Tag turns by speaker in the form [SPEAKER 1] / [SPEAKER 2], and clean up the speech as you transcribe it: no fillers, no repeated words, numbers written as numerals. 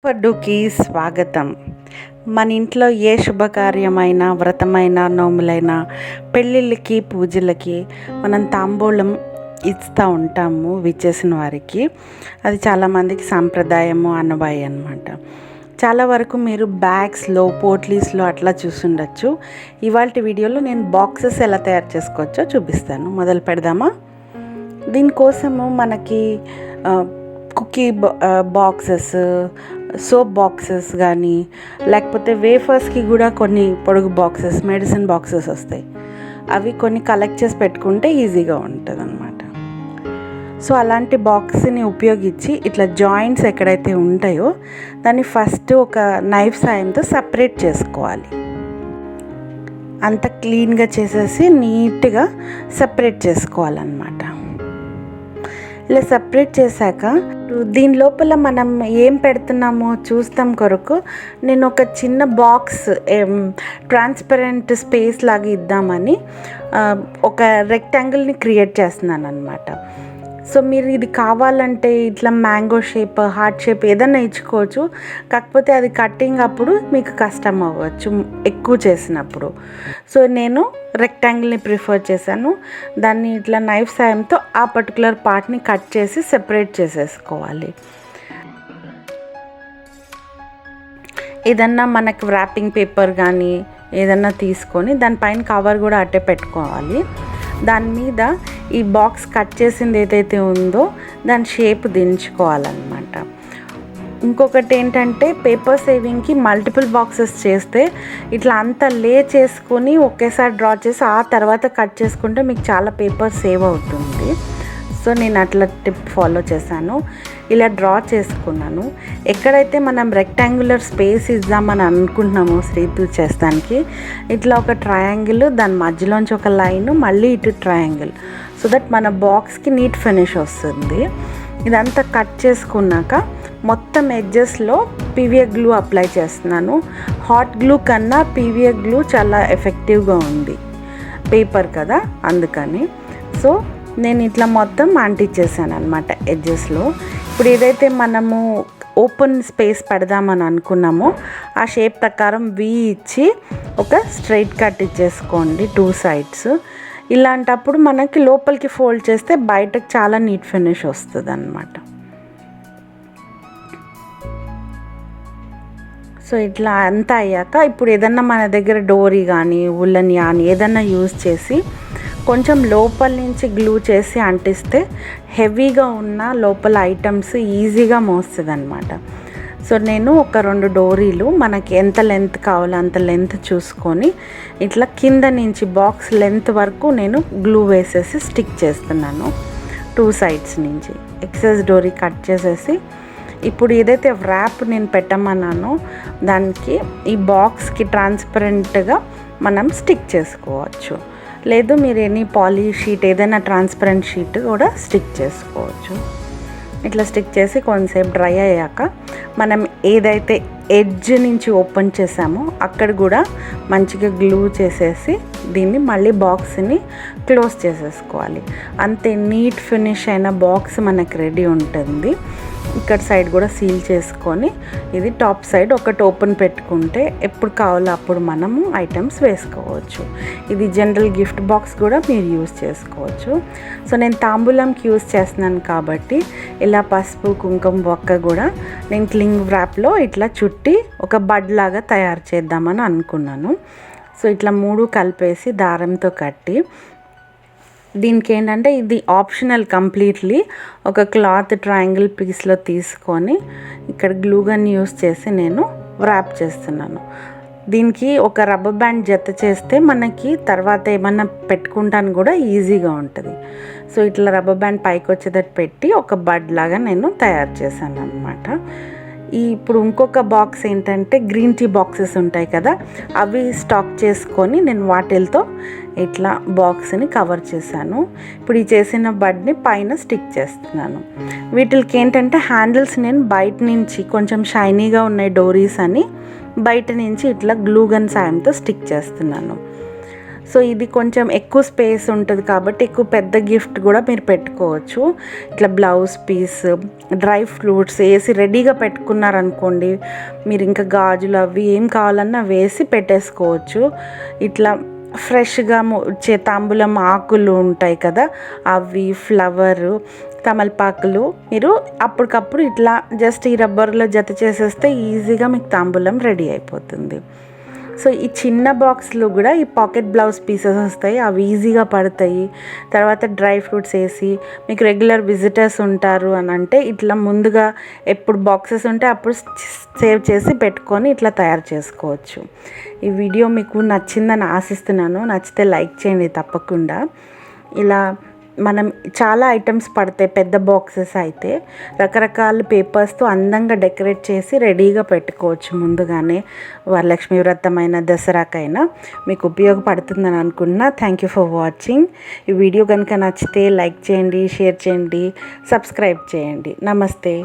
[SPEAKER 1] వడ్డుకి స్వాగతం. మన ఇంట్లో ఏ శుభకార్యమైన, వ్రతమైన, నోములైన, పెళ్ళిళ్ళకి, పూజలకి మనం తాంబూలం ఇస్తూ ఉంటాము విచ్చేసిన వారికి. అది చాలామందికి సాంప్రదాయము, అనుభవం అన్నమాట. చాలా వరకు మీరు బ్యాగ్స్లో, పోట్లీస్లో అట్లా చూసుండొచ్చు. ఇవాళ వీడియోలో నేను బాక్సెస్ ఎలా తయారు చేసుకోవచ్చో చూపిస్తాను. మొదలు పెడదామా? దీనికోసము మనకి కుకీ బాక్సెస్, సోప్ బాక్సెస్ కానీ, లేకపోతే వేఫర్స్కి కూడా కొన్ని పొడుగు బాక్సెస్, మెడిసిన్ బాక్సెస్ వస్తాయి. అవి కొన్ని కలెక్ట్ చేసి పెట్టుకుంటే ఈజీగా ఉంటుంది అన్నమాట. సో అలాంటి బాక్స్ని ఉపయోగించి ఇట్లా జాయింట్స్ ఎక్కడైతే ఉంటాయో దాన్ని ఫస్ట్ ఒక నైఫ్ సాయంతో సపరేట్ చేసుకోవాలి. అంత క్లీన్గా చేసేసి నీట్గా సపరేట్ చేసుకోవాలన్నమాట. ఇలా సపరేట్ చేశాక దీని లోపల మనం ఏం పెడుతున్నామో చూస్తాం కొరకు నేను ఒక చిన్న బాక్స్ ట్రాన్స్పరెంట్ స్పేస్ లాగా ఇద్దామని ఒక రెక్టాంగిల్ని క్రియేట్ చేస్తున్నాను అన్నమాట. సో మీరు ఇది కావాలంటే ఇట్లా మ్యాంగో షేప్, హార్ట్ షేప్ ఏదైనా ఇచ్చుకోవచ్చు. కాకపోతే అది కట్టింగ్ అప్పుడు మీకు కష్టం అవ్వచ్చు ఎక్కువ చేసినప్పుడు. సో నేను రెక్టాంగిల్ని ప్రిఫర్ చేశాను. దాన్ని ఇట్లా నైఫ్ సాయంతో ఆ పర్టికులర్ పార్ట్ని కట్ చేసి సెపరేట్ చేసేసుకోవాలి. ఏదన్నా మనకు ర్యాపింగ్ పేపర్ కానీ ఏదన్నా తీసుకొని దానిపైన కవర్ కూడా అట్టే పెట్టుకోవాలి. దాని మీద ఈ బాక్స్ కట్ చేసింది ఏదైతే ఉందో దాని షేప్ దించుకోవాలన్నమాట. ఇంకొకటి ఏంటంటే పేపర్ సేవింగ్కి మల్టిపుల్ బాక్సెస్ చేస్తే ఇట్లా అంతా లే చేసుకొని ఒకేసారి డ్రా చేసి ఆ తర్వాత కట్ చేసుకుంటే మీకు చాలా పేపర్ సేవ్ అవుతుంది. సో నేను అట్లా టిప్ ఫాలో చేశాను. ఇలా డ్రా చేసుకున్నాను. ఎక్కడైతే మనం రెక్టాంగులర్ స్పేస్ ఇద్దామని అనుకుంటున్నామో శ్రీతు చేస్తానికి ఇట్లా ఒక ట్రయాంగిల్, దాని మధ్యలోంచి ఒక లైన్, మళ్ళీ ఇటు ట్రయాంగిల్, సో దట్ మన బాక్స్కి నీట్ ఫినిష్ వస్తుంది. ఇదంతా కట్ చేసుకున్నాక మొత్తం ఎడ్జెస్లో పీవీఏ గ్లూ అప్లై చేస్తున్నాను. హాట్ గ్లూ కన్నా పీవీఏ గ్లూ చాలా ఎఫెక్టివ్గా ఉంది, పేపర్ కదా అందుకని. సో నేను ఇట్లా మొత్తం అంటించేసాను అనమాట ఎడ్జెస్లో. ఇప్పుడు ఏదైతే మనము ఓపెన్ స్పేస్ పెడదామని అనుకున్నామో ఆ షేప్ ప్రకారం వీ ఇచ్చి ఒక స్ట్రైట్ కట్ ఇచ్చేసుకోండి 2 సైడ్స్. ఇలాంటప్పుడు మనకి లోపలికి ఫోల్డ్ చేస్తే బయటకు చాలా నీట్ ఫినిష్ వస్తుంది అన్నమాట. సో ఇట్లా అంతా అయ్యాక ఇప్పుడు ఏదన్నా మన దగ్గర డోరీ కానీ ఉల్లన్ కానీ ఏదన్నా యూజ్ చేసి కొంచెం లోపల నుంచి గ్లూ చేసి అంటిస్తే హెవీగా ఉన్న లోపల ఐటమ్స్ ఈజీగా మోస్తుంది అనమాట. సో నేను ఒక 2 డోరీలు మనకి ఎంత లెంత్ కావాలో అంత లెంత్ చూసుకొని ఇట్లా కింద నుంచి బాక్స్ లెంత్ వరకు నేను గ్లూ వేసేసి స్టిక్ చేస్తున్నాను 2 సైడ్స్ నుంచి. ఎక్సెస్ డోరీ కట్ చేసేసి ఇప్పుడు ఏదైతే ర్యాప్ నేను పెట్టమన్నానో దానికి ఈ బాక్స్కి ట్రాన్స్పరెంట్గా మనం స్టిక్ చేసుకోవచ్చు. లేదు మీరు ఎనీ పాలీ షీట్ ఏదైనా ట్రాన్స్పరెంట్ షీట్ కూడా స్టిక్ చేసుకోవచ్చు. ఇట్లా స్టిక్ చేసి కొంతసేపు డ్రై అయ్యాక మనం ఏదైతే ఎడ్జ్ నుంచి ఓపెన్ చేసామో అక్కడ కూడా మంచిగా గ్లూ చేసేసి దీన్ని మళ్ళీ బాక్స్ని క్లోజ్ చేసేసుకోవాలి. అంతే నీట్ ఫినిష్ అయిన బాక్స్ మనకు రెడీ ఉంటుంది. ఇక్కడ సైడ్ కూడా సీల్ చేసుకొని ఇది టాప్ సైడ్ ఒకటి ఓపెన్ పెట్టుకుంటే ఎప్పుడు కావాలో అప్పుడు మనము ఐటమ్స్ వేసుకోవచ్చు. ఇది జనరల్ గిఫ్ట్ బాక్స్ కూడా మీరు యూజ్ చేసుకోవచ్చు. సో నేను తాంబూలంకి యూజ్ చేస్తున్నాను కాబట్టి ఇలా పసుపు, కుంకుమ, వక్క కూడా నేను క్లింగ్ ర్యాప్లో ఇట్లా చుట్టి ఒక బడ్ లాగా తయారు చేద్దామని అనుకున్నాను. సో ఇట్లా 3 కలిపేసి దారంతో కట్టి దీనికి ఏంటంటే ఇది ఆప్షనల్ కంప్లీట్లీ ఒక క్లాత్ ట్రయాంగిల్ పీస్లో తీసుకొని ఇక్కడ గ్లూగన్ యూస్ చేసి నేను ర్యాప్ చేస్తున్నాను. దీనికి ఒక రబ్బర్ బ్యాండ్ జత చేస్తే మనకి తర్వాత ఏమన్నా పెట్టుకుంటాను కూడా ఈజీగా ఉంటుంది. సో ఇట్లా రబ్బర్ బ్యాండ్ పైకి వచ్చేటట్టు పెట్టి ఒక బడ్ లాగా నేను తయారు చేశాను అనమాట. ఇప్పుడు ఇంకొక బాక్స్ ఏంటంటే గ్రీన్ టీ బాక్సెస్ ఉంటాయి కదా, అవి స్టాక్ చేసుకొని నేను వాటిలతో ఇట్లా బాక్స్ని కవర్ చేశాను. ఇప్పుడు ఈ చేసిన బడ్ని పైన స్టిక్ చేస్తున్నాను. వీటికి ఏంటంటే హ్యాండిల్స్ నేను బయట నుంచి కొంచెం షైనీగా ఉన్నాయి డోరీస్ అని బయట నుంచి ఇట్లా గ్లూ గన్ సాయంతో స్టిక్ చేస్తున్నాను. సో ఇది కొంచెం ఎక్కువ స్పేస్ ఉంటుంది కాబట్టి ఎక్కువ పెద్ద గిఫ్ట్ కూడా మీరు పెట్టుకోవచ్చు. ఇట్లా బ్లౌజ్ పీస్, డ్రై ఫ్రూట్స్ వేసి రెడీగా పెట్టుకున్నారనుకోండి, మీరు ఇంకా గాజులు అవి ఏం కావాలన్నా వేసి పెట్టేసుకోవచ్చు. ఇట్లా ఫ్రెష్గా వచ్చే తాంబూలం ఆకులు ఉంటాయి కదా, అవి ఫ్లవరు తమలపాకులు మీరు అప్పటికప్పుడు ఇట్లా జస్ట్ ఈ రబ్బర్లో జత చేసేస్తే ఈజీగా మీకు తాంబూలం రెడీ అయిపోతుంది. సో ఈ చిన్న బాక్స్లో కూడా ఈ పాకెట్ బ్లౌజ్ పీసెస్ వస్తాయి, అవి ఈజీగా పడతాయి. తర్వాత డ్రై ఫ్రూట్స్ వేసి మీకు రెగ్యులర్ విజిటర్స్ ఉంటారు అని అంటే ఇట్లా ముందుగా ఎప్పుడు బాక్సెస్ ఉంటే అప్పుడు సేవ్ చేసి పెట్టుకొని ఇట్లా తయారు చేసుకోవచ్చు. ఈ వీడియో మీకు నచ్చిందని ఆశిస్తున్నాను. నచ్చితే లైక్ చేయండి తప్పకుండా. ఇలా మనం చాలా ఐటమ్స్ పడతాయి పెద్ద బాక్సెస్ అయితే, రకరకాల పేపర్స్తో అందంగా డెకరేట్ చేసి రెడీగా పెట్టుకోవచ్చు ముందుగానే. వరలక్ష్మి వ్రతమైన దసరాకైనా మీకు ఉపయోగపడుతుందని అనుకున్నా. Thank you for watching. ఈ వీడియో కనుక నచ్చితే లైక్ చేయండి, షేర్ చేయండి, సబ్స్క్రైబ్ చేయండి. నమస్తే.